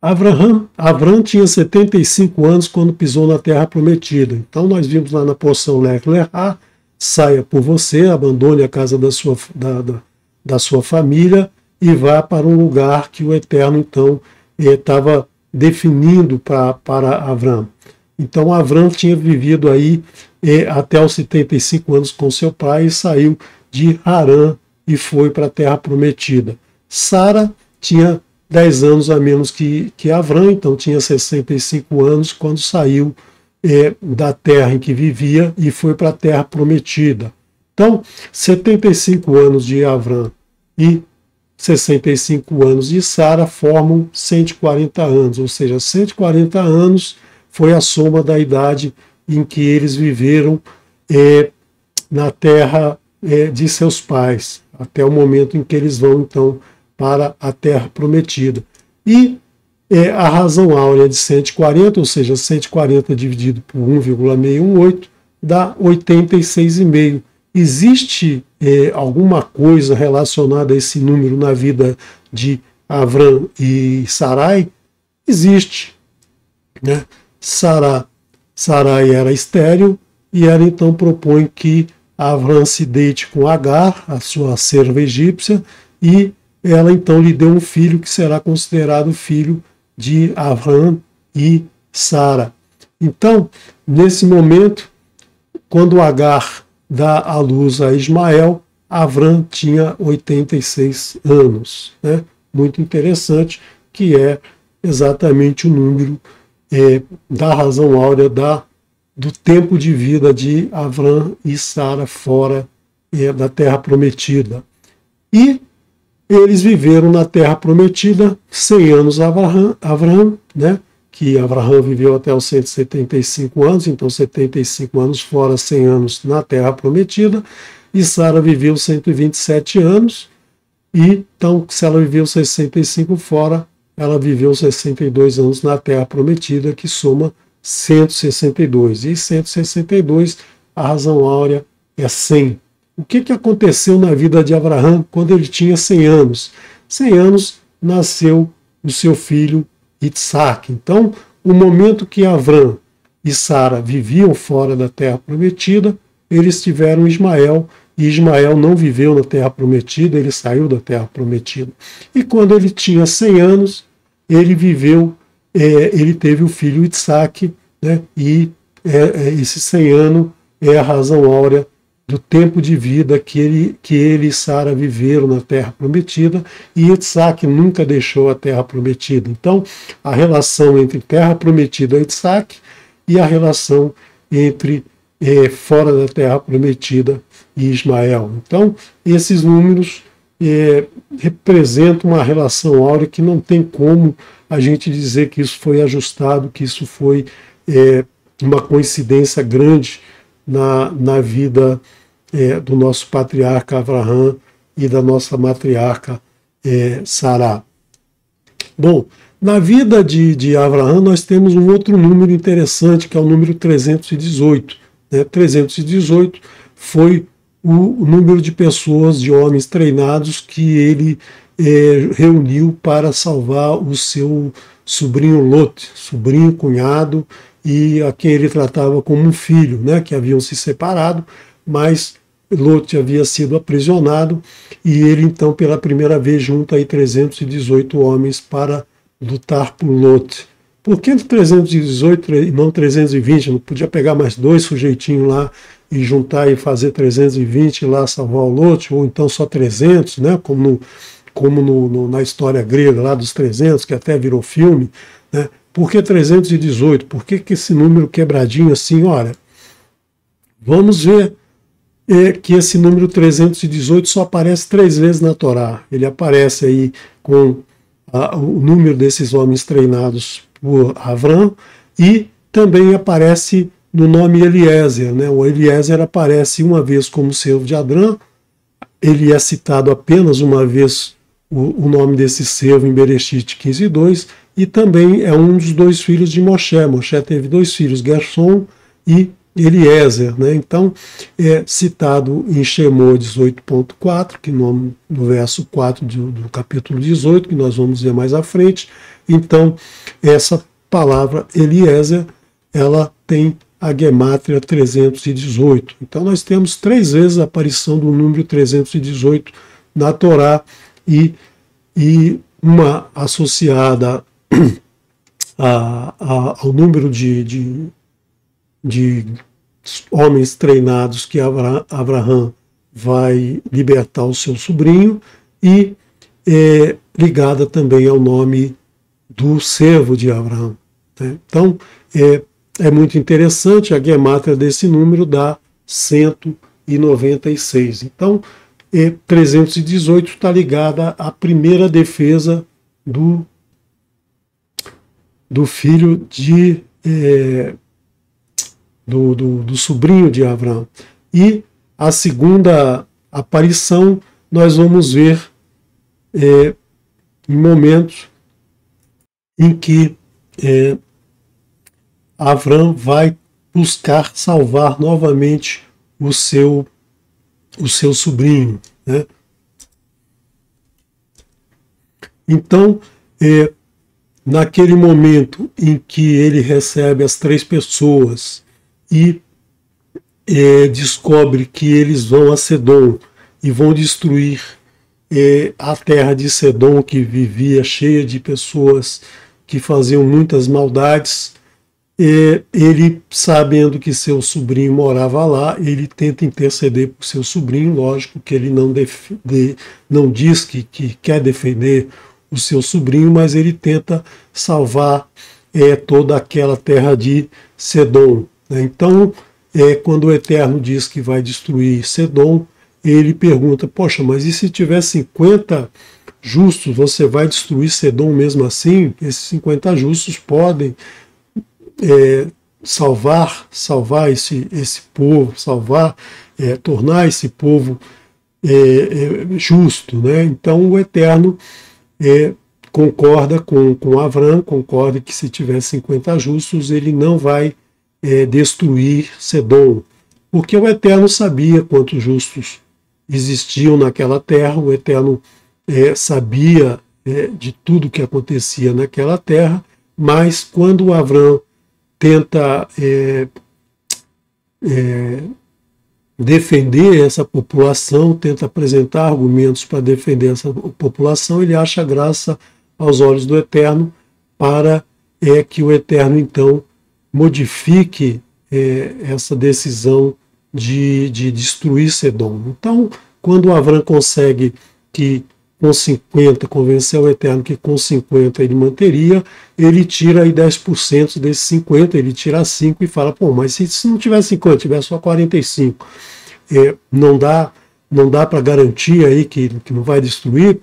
Avram tinha 75 anos quando pisou na Terra Prometida. Então nós vimos lá na porção Lech Lecha, saia por você, abandone a casa da sua família e vá para um lugar que o Eterno então estava definindo para Avram. Então Avram tinha vivido aí até os 75 anos com seu pai e saiu de Harã e foi para a Terra Prometida. Sara tinha 10 anos a menos que Avram, então tinha 65 anos quando saiu da terra em que vivia e foi para a Terra Prometida. Então, 75 anos de Avram e 65 anos de Sara formam 140 anos, ou seja, 140 anos foi a soma da idade em que eles viveram na terra de seus pais, até o momento em que eles vão, então, para a Terra Prometida. E a razão áurea de 140, ou seja, 140 dividido por 1,618, dá 86,5. Existe alguma coisa relacionada a esse número na vida de Avram e Sarai? Existe. Né? Sarai era estéril e ela então propõe que Avram se deite com Agar, a sua serva egípcia, e ela então lhe deu um filho que será considerado filho de Avram e Sara. Então, nesse momento, quando Agar dá à luz a Ismael, Avram tinha 86 anos. Né? Muito interessante, que é exatamente o número da razão áurea do tempo de vida de Avram e Sara fora da Terra Prometida. E eles viveram na Terra Prometida 100 anos Avraham, né? Que Avraham viveu até os 175 anos, então 75 anos fora, 100 anos na Terra Prometida, e Sara viveu 127 anos, e então se ela viveu 65 fora, ela viveu 62 anos na Terra Prometida, que soma 162. E 162, a razão áurea é 100. O que aconteceu na vida de Avraham quando ele tinha 100 anos? 100 anos nasceu o seu filho Isaac. Então, o momento que Avram e Sara viviam fora da Terra Prometida, eles tiveram Ismael, e Ismael não viveu na Terra Prometida, ele saiu da Terra Prometida. E quando ele tinha 100 anos, ele teve o filho Isaac, né? E esse 100 anos é a razão áurea do tempo de vida que ele e Sara viveram na Terra Prometida, e Isaac nunca deixou a Terra Prometida. Então, a relação entre Terra Prometida e Isaac e a relação entre fora da Terra Prometida e Ismael. Então, esses números representam uma relação áurea que não tem como a gente dizer que isso foi ajustado, que isso foi uma coincidência grande na vida do nosso patriarca Avraham e da nossa matriarca Sará. Bom, na vida de Avraham nós temos um outro número interessante, que é o número 318. 318 foi o número de pessoas, de homens treinados que ele reuniu para salvar o seu sobrinho Lot, sobrinho, cunhado, e a quem ele tratava como um filho, né, que haviam se separado, mas Lot havia sido aprisionado, e ele então pela primeira vez junta aí 318 homens para lutar por Lot. Por que 318 e não 320? Não podia pegar mais 2 sujeitinhos lá e juntar e fazer 320 lá salvar o Lot, ou então só 300, né, como na história grega lá dos 300, que até virou filme, né? Por que 318? Por que esse número quebradinho assim? Olha, vamos ver que esse número 318 só aparece 3 vezes na Torá. Ele aparece aí com o número desses homens treinados por Avram e também aparece no nome Eliezer, né? O Eliezer aparece uma vez como servo de Adrã, ele é citado apenas uma vez o nome desse servo em Bereshit 15:2, e também é um dos 2 filhos de Moshe. Moshe teve 2 filhos, Gershom e Eliezer, né? Então é citado em Shemot 18.4, que no verso 4 do capítulo 18, que nós vamos ver mais à frente. Então essa palavra Eliezer, ela tem a gemátria 318. Então nós temos 3 vezes a aparição do número 318 na Torá e uma associada ao número de homens treinados que Abraham vai libertar o seu sobrinho, e ligada também ao nome do servo de Abraão, né? Então é muito interessante, a gemátria desse número dá 196. Então 318 está ligada à primeira defesa do filho do sobrinho de Abraão. E a segunda aparição nós vamos ver em momentos em que Abraão vai buscar salvar novamente o seu sobrinho, né? Então, naquele momento em que ele recebe as 3 pessoas e descobre que eles vão a Sedom e vão destruir a terra de Sedom, que vivia cheia de pessoas que faziam muitas maldades, ele, sabendo que seu sobrinho morava lá, ele tenta interceder por seu sobrinho. Lógico que ele não diz que quer defender o seu sobrinho, mas ele tenta salvar toda aquela terra de Sedom, né? Então, quando o Eterno diz que vai destruir Sedom, ele pergunta: poxa, mas e se tiver 50 justos, você vai destruir Sedom mesmo assim? Esses 50 justos podem salvar esse povo, tornar esse povo justo, né? Então o Eterno concorda com Avrão, concorda que se tiver 50 justos, ele não vai destruir Sedom, porque o Eterno sabia quantos justos existiam naquela terra, o Eterno sabia de tudo que acontecia naquela terra, mas quando Avrão tenta defender essa população, tenta apresentar argumentos para defender essa população, ele acha graça aos olhos do Eterno, para que o Eterno então modifique essa decisão de destruir Sedom. Então, quando Avrão consegue que com 50, convenceu o Eterno que com 50 ele manteria, ele tira aí 10% desses 50, ele tira 5 e fala: pô, mas se não tiver 50, tiver só 45, não dá para garantir aí que não vai destruir?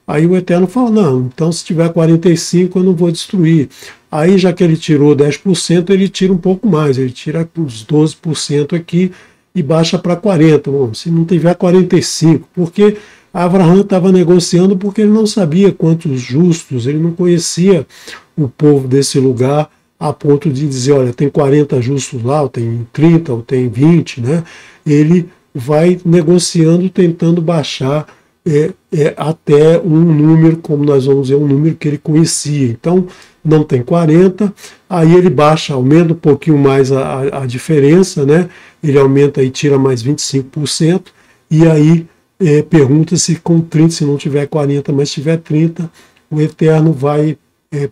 Aí o Eterno fala: não, então se tiver 45 eu não vou destruir. Aí, já que ele tirou 10%, ele tira um pouco mais, ele tira uns 12% aqui e baixa para 40%. Bom, se não tiver 45%, porque Abraão estava negociando porque ele não sabia quantos justos, ele não conhecia o povo desse lugar a ponto de dizer: olha, tem 40 justos lá, ou tem 30, ou tem 20, né? Ele vai negociando, tentando baixar até um número, como nós vamos ver, um número que ele conhecia. Então, não tem 40, aí ele baixa, aumenta um pouquinho mais a diferença, né? Ele aumenta e tira mais 25%, e aí pergunta se com 30, se não tiver 40, mas tiver 30, o Eterno vai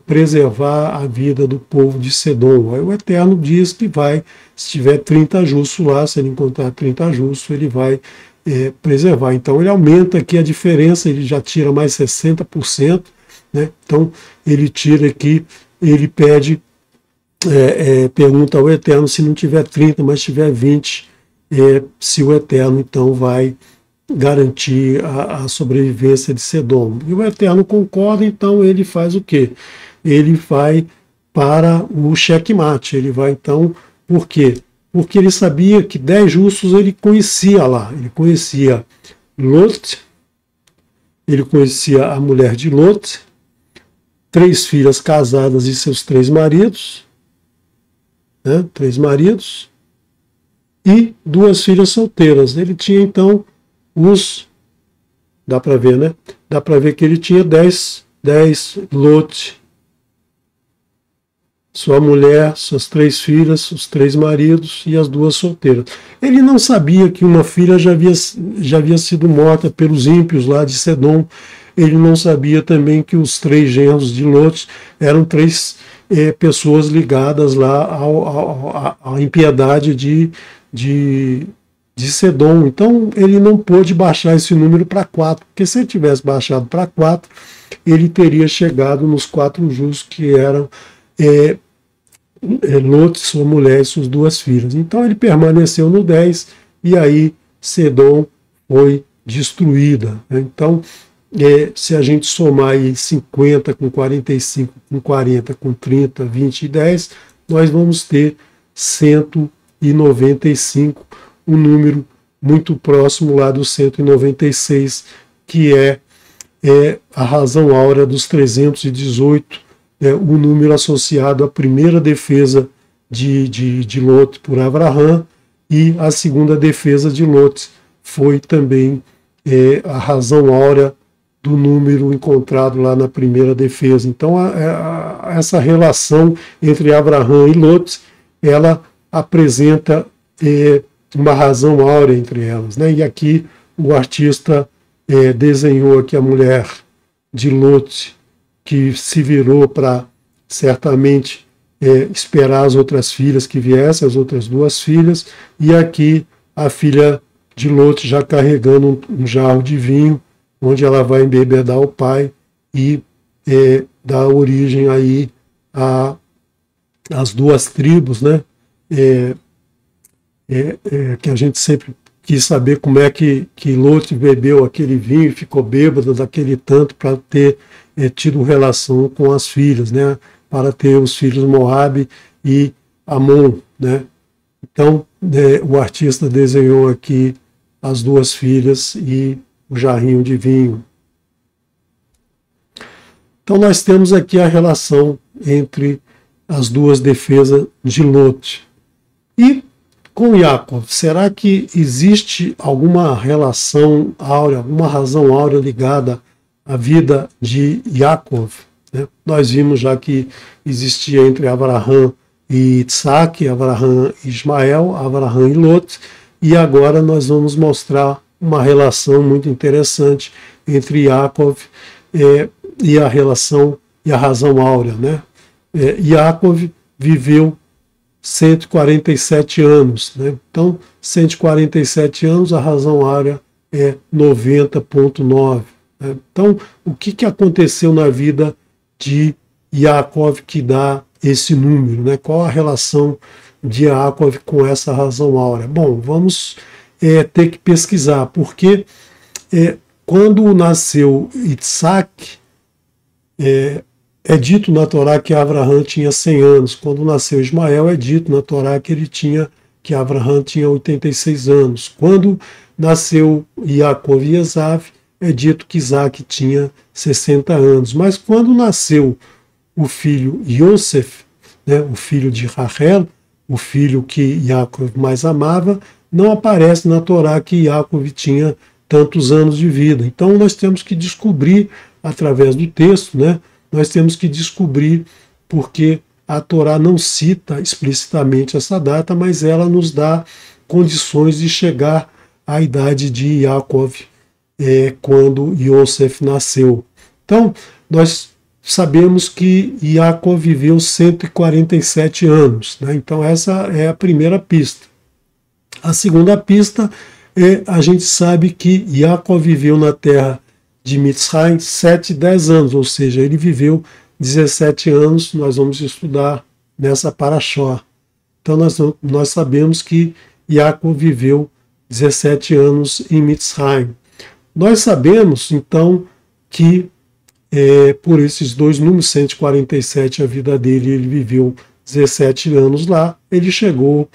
preservar a vida do povo de Sedom. Aí o Eterno diz que vai, se tiver 30 justos lá, se ele encontrar 30 justos, ele vai preservar. Então ele aumenta aqui a diferença, ele já tira mais 60%, né? Então ele tira aqui ele pede, pergunta ao Eterno se não tiver 30, mas tiver 20, se o Eterno então vai garantir a sobrevivência de Sedom. E o Eterno concorda, então ele faz o quê? Ele vai para o checkmate. Ele vai então, por quê? Porque ele sabia que 10 justos ele conhecia lá. Ele conhecia Lot, ele conhecia a mulher de Lot, 3 filhas casadas e seus 3 maridos, né? 3 maridos, e 2 filhas solteiras. Ele tinha então dá para ver, né? Dá para ver que ele tinha 10 Lot, sua mulher, suas 3 filhas, os 3 maridos e as 2 solteiras. Ele não sabia que uma filha já havia sido morta pelos ímpios lá de Sedom. Ele não sabia também que os 3 genros de Lot eram 3 pessoas ligadas lá à impiedade de Sedom. Então ele não pôde baixar esse número para 4, porque se ele tivesse baixado para 4, ele teria chegado nos 4 justos, que eram Lot, sua mulher e suas 2 filhas. Então ele permaneceu no 10, e aí Sedom foi destruída. Então, se a gente somar aí 50 com 45, com 40, com 30, 20 e 10, nós vamos ter 195, um número muito próximo lá do 196, que é a razão áurea dos 318, o número associado à primeira defesa de Lot por Abraham, e a segunda defesa de Lot foi também a razão áurea do número encontrado lá na primeira defesa. Então essa relação entre Abraham e Lot, ela apresenta uma razão áurea entre elas, né? E aqui o artista desenhou aqui a mulher de Lot, que se virou para certamente esperar as outras filhas que viessem, as outras 2 filhas, e aqui a filha de Lot já carregando um jarro de vinho, onde ela vai embebedar o pai e dá origem aí às 2 tribos, né? Que a gente sempre quis saber como é que Lot bebeu aquele vinho e ficou bêbado daquele tanto para ter tido relação com as filhas, né? Para ter os filhos Moabe e Amon, né? Então, o artista desenhou aqui as 2 filhas e o jarrinho de vinho. Então, nós temos aqui a relação entre as 2 defesas de Lot. E com Yaakov, será que existe alguma relação áurea, alguma razão áurea ligada à vida de Yaakov? Né? Nós vimos já que existia entre Abraham e Isaac, Abraham e Ismael, Abraham e Lot, e agora nós vamos mostrar uma relação muito interessante entre Yaakov e a relação e a razão áurea, né? Yaakov viveu 147 anos, né? Então, 147 anos, a razão áurea é 90,9. Né? Então, o que aconteceu na vida de Yaakov que dá esse número, né? Qual a relação de Yaakov com essa razão áurea? Bom, vamos ter que pesquisar, porque quando nasceu Isaac, é dito na Torá que Abraham tinha 100 anos. Quando nasceu Ismael, é dito na Torá que Abraham tinha 86 anos. Quando nasceu Yaakov e Esav, é dito que Isaac tinha 60 anos. Mas quando nasceu o filho Yosef, né, o filho de Rachel, o filho que Yaakov mais amava, não aparece na Torá que Yaakov tinha tantos anos de vida. Então nós temos que descobrir, através do texto, né, nós temos que descobrir porque a Torá não cita explicitamente essa data, mas ela nos dá condições de chegar à idade de Yaakov quando Yosef nasceu. Então, nós sabemos que Yaakov viveu 147 anos. Né? Então, essa é a primeira pista. A segunda pista a gente sabe que Yaakov viveu na terra de Mitzrayim 10 anos, ou seja, ele viveu 17 anos nós vamos estudar nessa Parashá. Então nós sabemos que Yaakov viveu 17 anos em Mitzrayim. Nós sabemos, então, que por esses dois números, 147, a vida dele, ele viveu 17 anos lá, ele chegou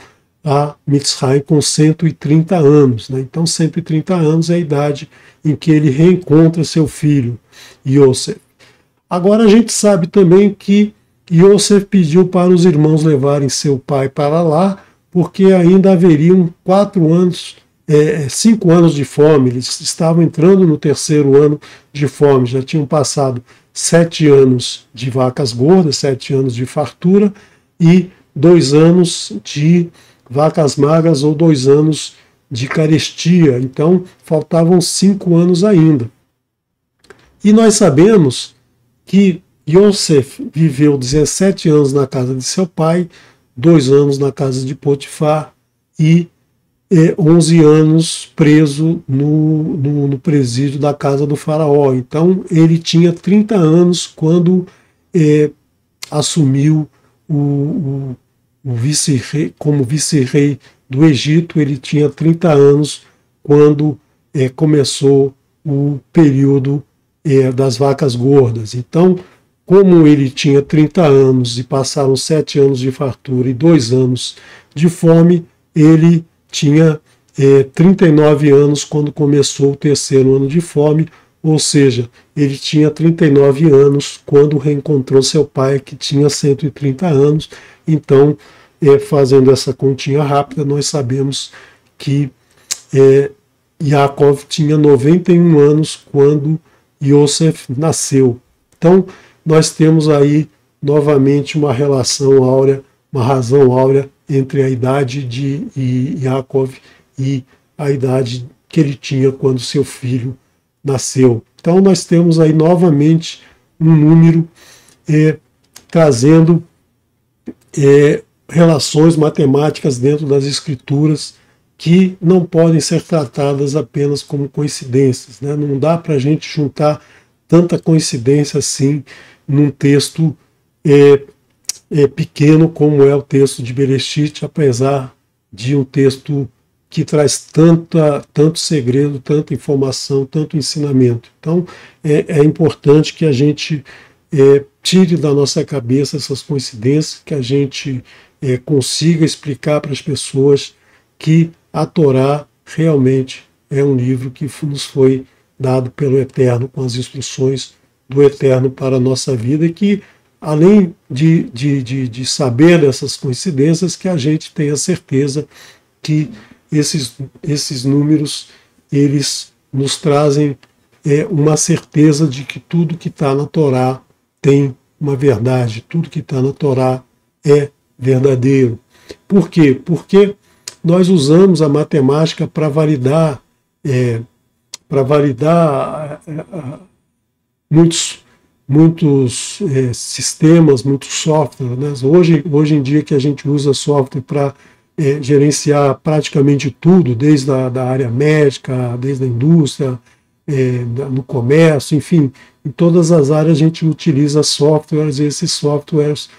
a Mitzrayim com 130 anos. Né? Então, 130 anos é a idade em que ele reencontra seu filho, Yosef. Agora, a gente sabe também que Yosef pediu para os irmãos levarem seu pai para lá, porque ainda haveriam 5 anos de fome. Eles estavam entrando no 3º ano de fome, já tinham passado 7 anos de vacas gordas, 7 anos de fartura e 2 anos de vacas magras ou 2 anos de carestia. Então faltavam 5 anos ainda. E nós sabemos que Yosef viveu 17 anos na casa de seu pai, 2 anos na casa de Potifar e 11 anos preso no presídio da casa do faraó. Então ele tinha 30 anos quando assumiu o vice-rei, como vice-rei do Egito. Ele tinha 30 anos quando começou o período das vacas gordas. Então, como ele tinha 30 anos e passaram 7 anos de fartura e 2 anos de fome, ele tinha 39 anos quando começou o 3º ano de fome, ou seja, ele tinha 39 anos quando reencontrou seu pai, que tinha 130 anos. Então, fazendo essa continha rápida, nós sabemos que Yaakov tinha 91 anos quando Yosef nasceu. Então, nós temos aí novamente uma relação áurea, uma razão áurea entre a idade de Yaakov e a idade que ele tinha quando seu filho nasceu. Então nós temos aí novamente um número trazendo relações matemáticas dentro das escrituras que não podem ser tratadas apenas como coincidências. Né? Não dá para a gente juntar tanta coincidência assim num texto pequeno como é o texto de Bereshit, apesar de um texto que traz tanto segredo, tanta informação, tanto ensinamento. Então é importante que a gente tire da nossa cabeça essas coincidências, que a gente consiga explicar para as pessoas que a Torá realmente é um livro que nos foi dado pelo Eterno, com as instruções do Eterno para a nossa vida, e que, além de saber dessas coincidências, que a gente tenha certeza que esses números, eles nos trazem uma certeza de que tudo que está na Torá tem uma verdade, tudo que está na Torá é verdadeiro. Por quê? Porque nós usamos a matemática para validar muitos sistemas, muitos softwares. Né? Hoje em dia que a gente usa software para gerenciar praticamente tudo, desde a área médica, desde a indústria, no comércio, enfim, em todas as áreas a gente utiliza softwares, e esses softwares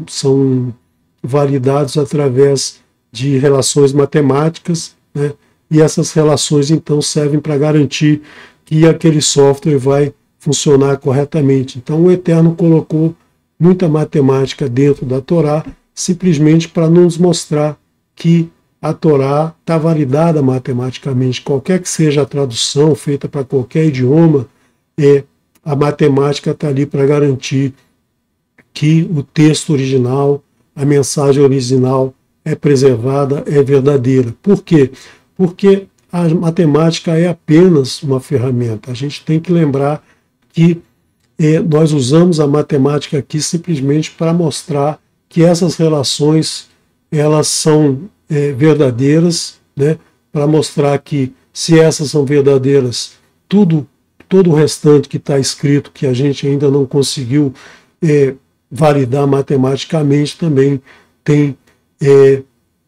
são validados através de relações matemáticas, né? E essas relações então servem para garantir que aquele software vai funcionar corretamente. Então o Eterno colocou muita matemática dentro da Torá, simplesmente para nos mostrar que a Torá está validada matematicamente. Qualquer que seja a tradução feita para qualquer idioma, a matemática está ali para garantir que o texto original, a mensagem original é preservada, é verdadeira. Por quê? Porque a matemática é apenas uma ferramenta. A gente tem que lembrar que nós usamos a matemática aqui simplesmente para mostrar que essas relações elas são verdadeiras, né? Para mostrar que se essas são verdadeiras, todo o restante que está escrito, que a gente ainda não conseguiu validar matematicamente, também tem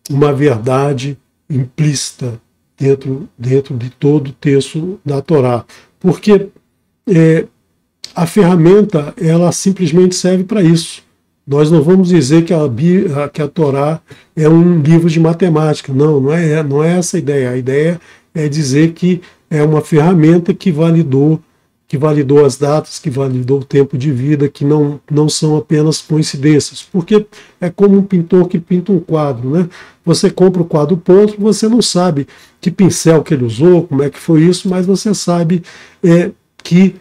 uma verdade implícita dentro de todo o texto da Torá. Porque a ferramenta, ela simplesmente serve para isso. Nós não vamos dizer que a Torá é um livro de matemática. Não, não é essa a ideia. A ideia é dizer que é uma ferramenta que validou as datas, que validou o tempo de vida, que não são apenas coincidências. Porque é como um pintor que pinta um quadro, né? Você compra o quadro pronto, você não sabe que pincel que ele usou, como é que foi isso, mas você sabe que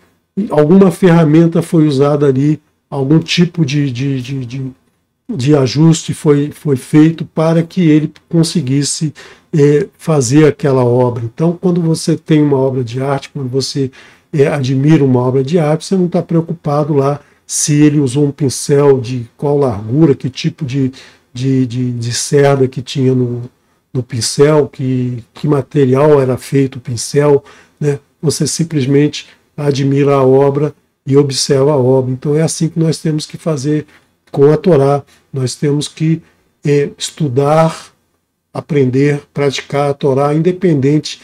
alguma ferramenta foi usada ali, algum tipo de ajuste foi feito para que ele conseguisse fazer aquela obra. Então, quando você tem uma obra de arte, quando você admira uma obra de arte, você não está preocupado lá se ele usou um pincel de qual largura, que tipo de cerda que tinha no pincel, que material era feito o pincel, né? Você simplesmente admira a obra e observa a obra. Então é assim que nós temos que fazer com a Torá. Nós temos que estudar, aprender, praticar a Torá, independente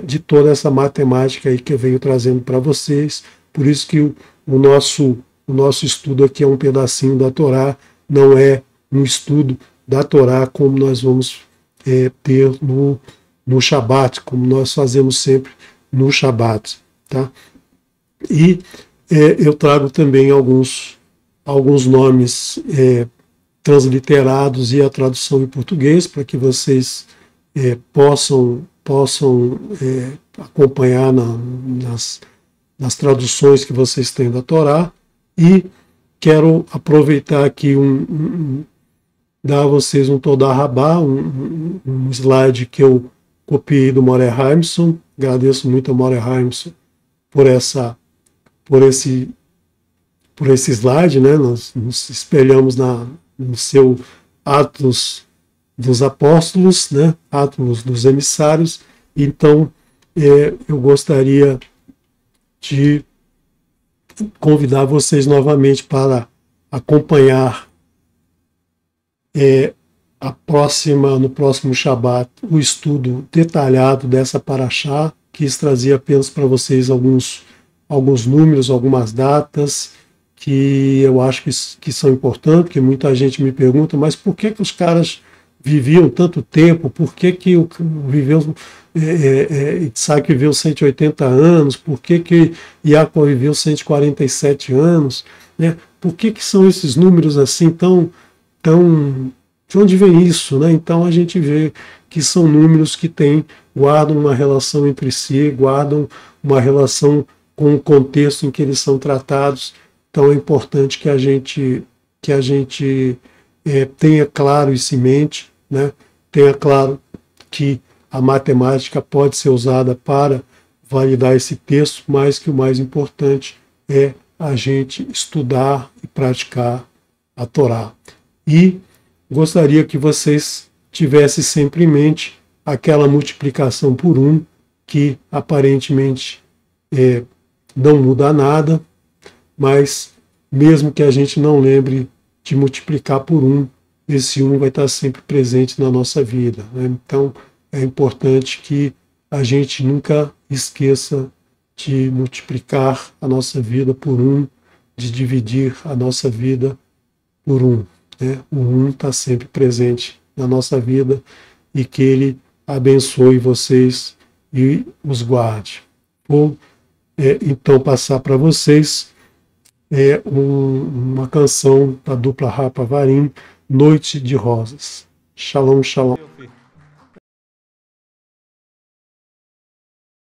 de toda essa matemática aí que eu venho trazendo para vocês. Por isso que o nosso estudo aqui é um pedacinho da Torá, não é um estudo da Torá como nós vamos ter no Shabat, como nós fazemos sempre no Shabat. Tá? E eu trago também alguns nomes transliterados e a tradução em português para que vocês possam acompanhar nas traduções que vocês têm da Torá. E quero aproveitar aqui dar a vocês um Todá Rabá, um slide que eu copiei do More Haimson. Agradeço muito ao More Haimson por esse slide, né? Nós nos espelhamos no seu Atos dos Apóstolos, né? Atos dos Emissários. Então, eu gostaria de convidar vocês novamente para acompanhar no próximo Shabat o estudo detalhado dessa paraxá. Quis trazer apenas para vocês alguns números, algumas datas que eu acho que são importantes, porque muita gente me pergunta, mas por que os caras viviam tanto tempo? Por que Isaac viveu 180 anos? Por que Jacó viveu 147 anos? Né? Por que são esses números assim tão... De onde vem isso? Né? Então a gente vê que são números que guardam uma relação entre si, guardam uma relação com o contexto em que eles são tratados. Então é importante que a gente tenha claro isso em mente, né? Tenha claro que a matemática pode ser usada para validar esse texto, mas que o mais importante é a gente estudar e praticar a Torá. E gostaria que vocês tivessem sempre em mente aquela multiplicação por 1, que aparentemente não muda nada, mas mesmo que a gente não lembre de multiplicar por 1, esse 1 vai estar sempre presente na nossa vida, né? Então é importante que a gente nunca esqueça de multiplicar a nossa vida por 1, de dividir a nossa vida por 1. Né? O 1 está sempre presente na nossa vida e que ele abençoe vocês e os guarde. Vou então passar para vocês uma canção da dupla Rapa Varim, Noite de Rosas. Shalom, shalom.